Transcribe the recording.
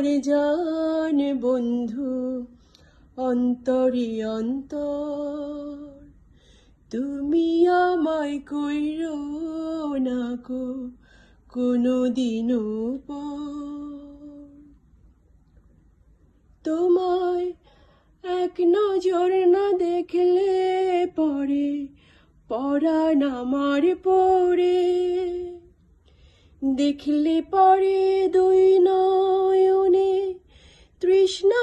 আমার জান বন্ধু অন্তরে অন্তর, তুমি আমায় কইরো না গো কোনোদিনও পর। তোমায় এক নজর না দেখলে পরে পরাণ আমার পড়ে, দেখলে পরে দুই নয়নে তৃষ্ণা